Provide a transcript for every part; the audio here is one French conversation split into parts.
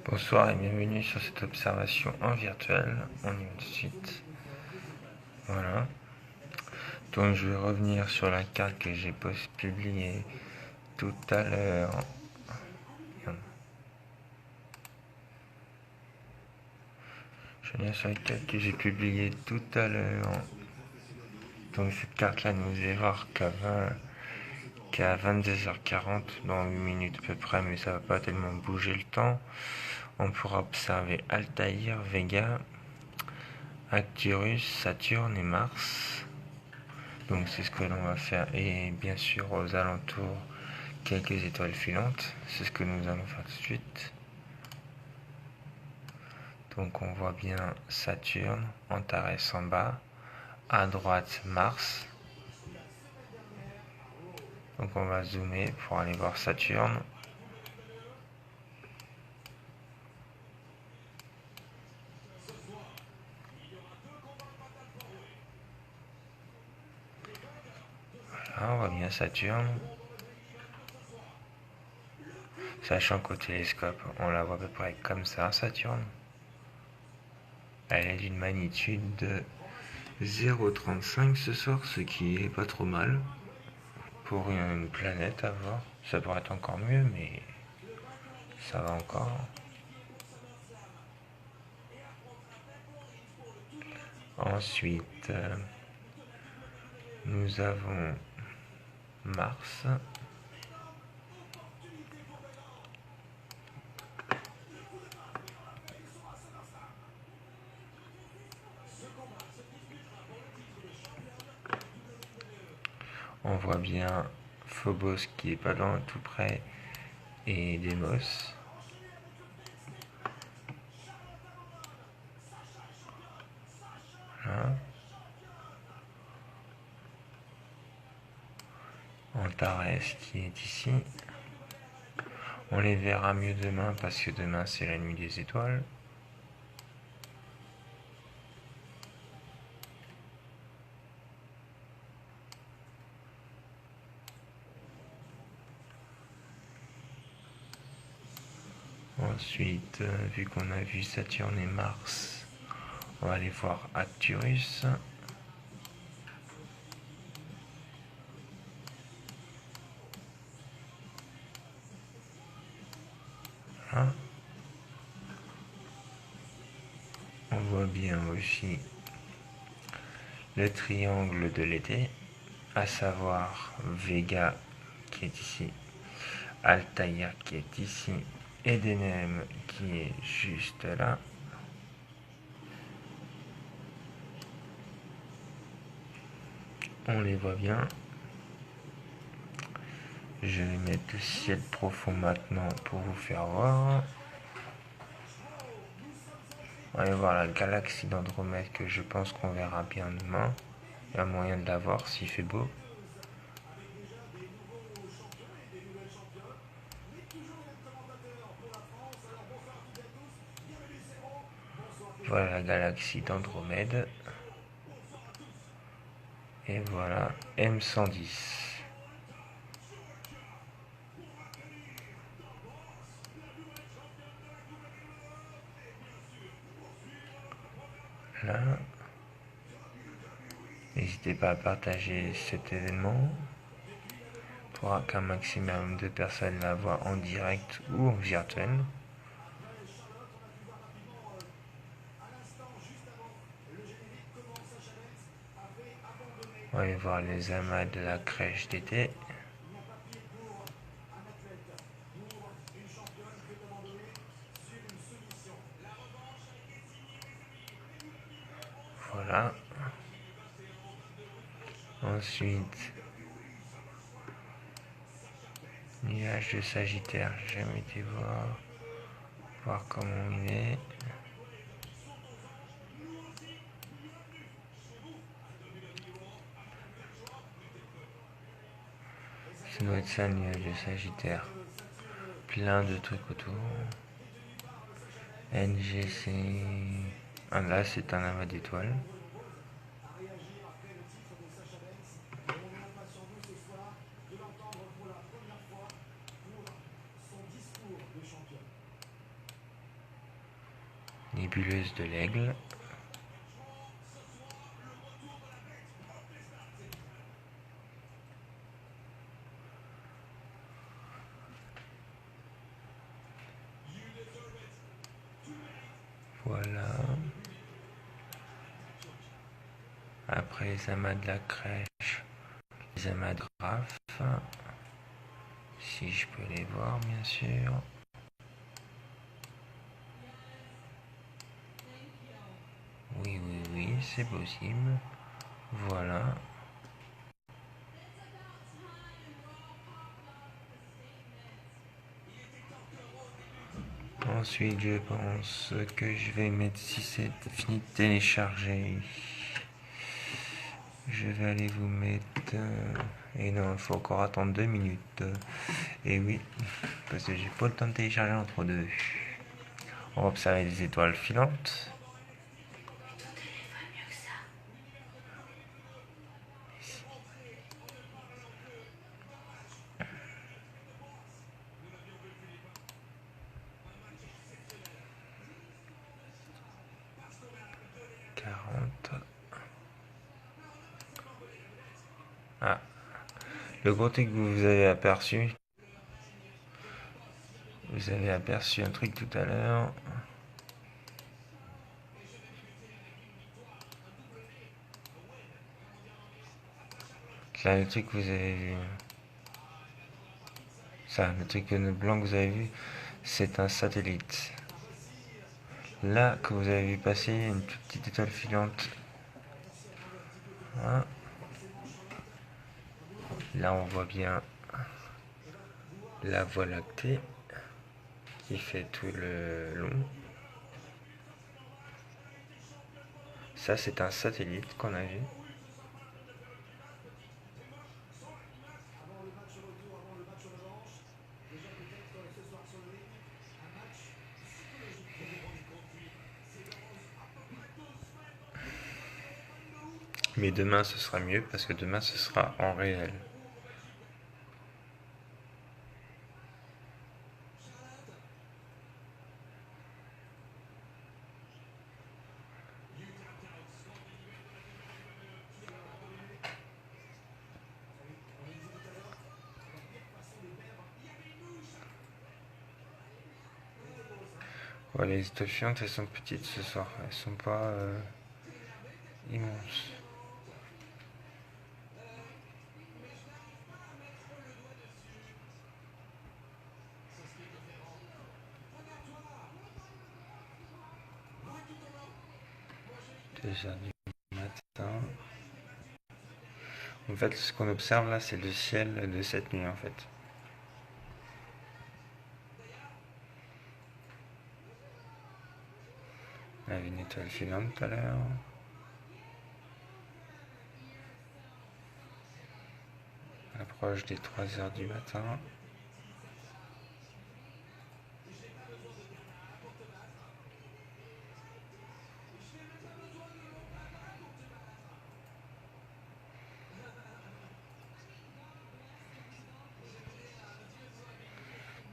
Bonsoir et bienvenue sur cette observation en virtuel. On y va tout de suite. Voilà. Donc je vais revenir sur la carte que j'ai publiée tout à l'heure. Je reviens sur la carte que j'ai publiée tout à l'heure. Donc cette carte là nous faisait voir qu'à 22h40, dans 8 minutes à peu près, mais ça va pas tellement bouger le temps, on pourra observer Altaïr, Vega, Arcturus, Saturne et Mars. Donc c'est ce que l'on va faire, et bien sûr aux alentours quelques étoiles filantes, c'est ce que nous allons faire tout de suite. Donc on voit bien Saturne, Antares en bas, à droite Mars. Donc on va zoomer pour aller voir Saturne. Voilà, on voit bien Saturne. Sachant qu'au télescope, on la voit à peu près comme ça, Saturne. Elle est d'une magnitude de 0,35 ce soir, ce qui est pas trop mal pour une planète à voir. Ça pourrait être encore mieux, mais ça va encore. Ensuite, nous avons Mars. On voit bien Phobos qui est pas loin, tout près, et Deimos. Voilà. Antares qui est ici. On les verra mieux demain parce que demain c'est la nuit des étoiles. Ensuite, vu qu'on a vu Saturne et Mars, on va aller voir Arcturus. Voilà. On voit bien aussi le triangle de l'été, à savoir Vega qui est ici, Altaïr qui est ici, et Deneb qui est juste là. On les voit bien. Je vais mettre le ciel profond maintenant pour vous faire voir. On va aller voir la galaxie d'Andromède que je pense qu'on verra bien demain. Il y a moyen de la voir s'il fait beau. Voilà la galaxie d'Andromède. Et voilà M110. Là. N'hésitez pas à partager cet événement pour qu'un maximum de personnes la voient en direct ou en virtuel. On va aller voir les amas de la crèche d'été. Voilà. Ensuite, nuage de Sagittaire, j'ai jamais été voir comment il est. Ça doit être ça le nuage de Sagittaire. Plein de trucs autour. NGC. Ah là c'est un amas d'étoiles. nébuleuse de l'Aigle. Voilà. Après les amas de la crèche, les amas de graphes. Si je peux les voir, bien sûr. Oui, oui, oui, c'est possible. Voilà. Ensuite, je pense que je vais mettre, si c'est fini de télécharger, je vais aller vous mettre... et non, il faut encore attendre 2 minutes. Et oui, parce que j'ai pas le temps de télécharger entre deux. On va observer les étoiles filantes. 40. Ah, le gros truc que vous avez aperçu. Vous avez aperçu un truc tout à l'heure. Là, le truc que vous avez vu. Ça, le truc blanc que vous avez vu, c'est un satellite. Là, que vous avez vu passer une toute petite étoile filante. Hein. Là, on voit bien la Voie lactée qui fait tout le long. Ça, c'est un satellite qu'on a vu. Mais demain, ce sera mieux parce que demain, ce sera en réel. Ouais, les étoiles filantes, elles sont petites ce soir. Elles sont pas immenses. Déjà du matin. En fait, ce qu'on observe là, c'est le ciel de cette nuit en fait. On avait une étoile filante tout à l'heure. Approche des 3 heures du matin.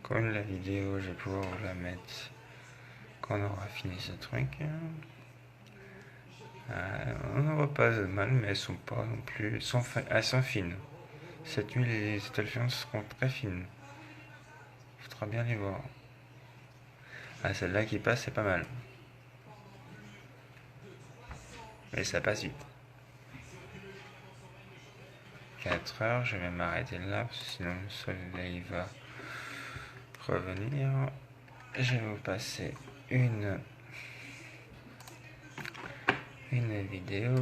Comme la vidéo, je vais pouvoir vous la mettre quand on aura fini ce truc. On n'en voit pas mal, mais elles sont pas non plus. Elles sont fines. Cette nuit, les étoiles filantes seront très fines. Il faudra bien les voir. Ah, celle-là qui passe, c'est pas mal. Mais ça passe vite. 4 heures, je vais m'arrêter là, parce que sinon le soleil va revenir. Je vais vous passer une vidéo.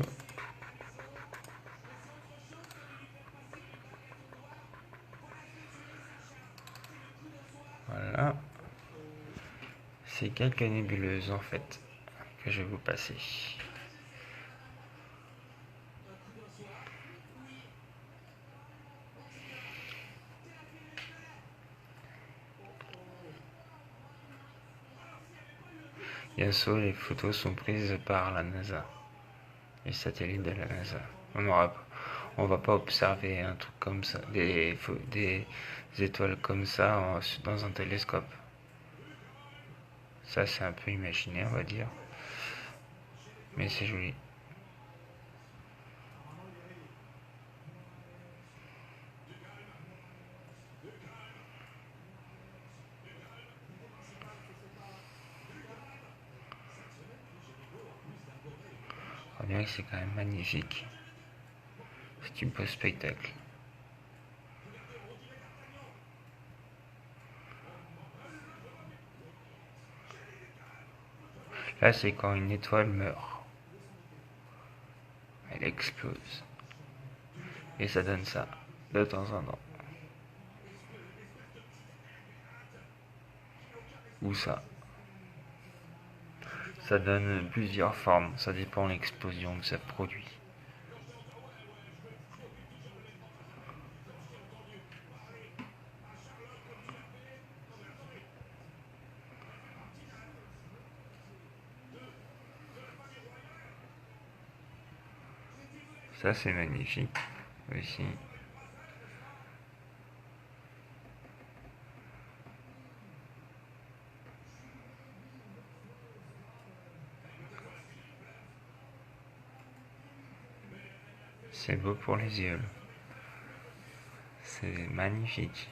Voilà. C'est quelques nébuleuses en fait que je vais vous passer. Bien sûr, les photos sont prises par la NASA, les satellites de la NASA. On va pas observer un truc comme ça, des étoiles comme ça dans un télescope. Ça, c'est un peu imaginaire, on va dire. Mais c'est joli. On dirait que c'est quand même magnifique. C'est un beau spectacle. Là, c'est quand une étoile meurt. Elle explose. Et ça donne ça, de temps en temps. Ou ça. Ça donne plusieurs formes, ça dépend de l'explosion que ça produit. Ça, c'est magnifique aussi. C'est beau pour les yeux. C'est magnifique.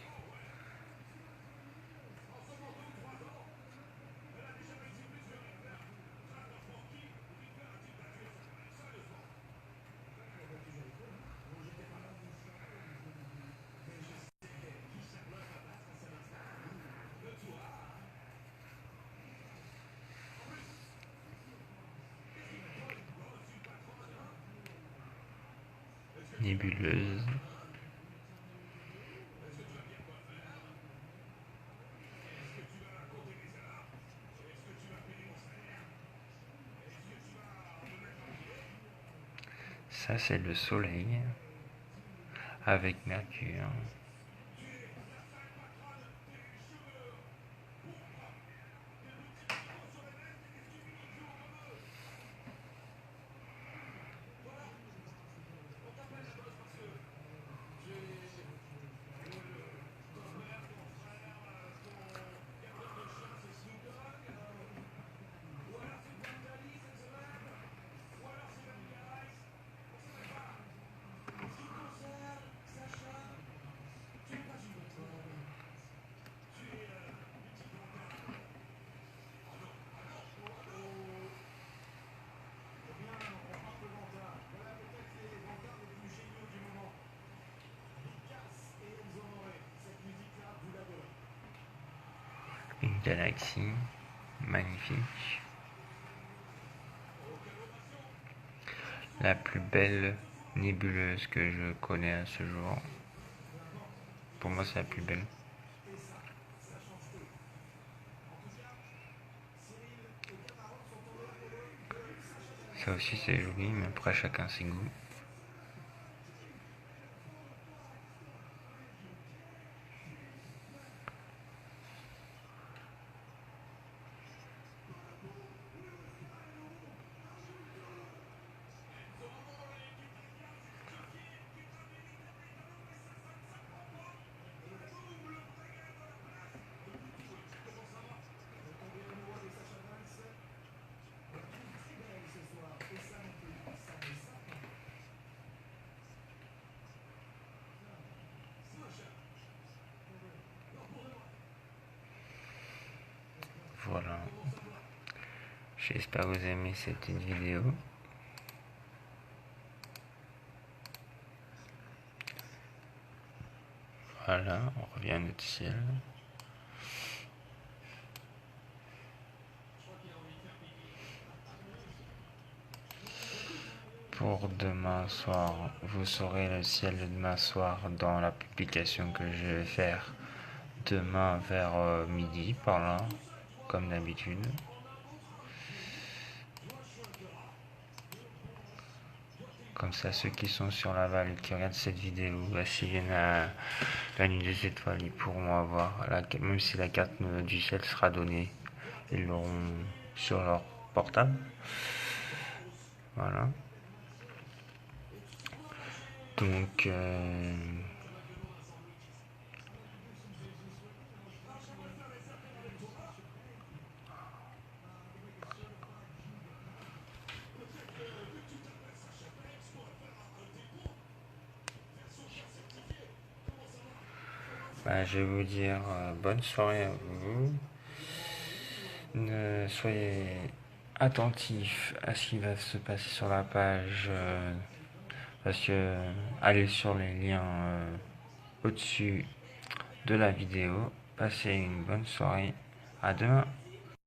Nébuleuse. Ça, c'est le soleil avec Mercure. Une galaxie magnifique. La plus belle nébuleuse que je connais à ce jour. Pour moi, c'est la plus belle. Ça aussi, c'est joli, mais après, chacun ses goûts. Voilà. J'espère que vous aimez cette petite vidéo. Voilà, on revient à notre ciel. Pour demain soir, vous saurez le ciel de demain soir dans la publication que je vais faire demain vers midi, par là, comme d'habitude. Comme ça, ceux qui sont sur Laval, qui regardent cette vidéo, s'ils viennent à la nuit des étoiles, ils pourront avoir, même si la carte du ciel sera donnée, ils l'auront sur leur portable. Voilà. Donc, Je vais vous dire bonne soirée à vous. Soyez attentifs à ce qui va se passer sur la page, parce que allez sur les liens au-dessus de la vidéo. Passez une bonne soirée. À demain.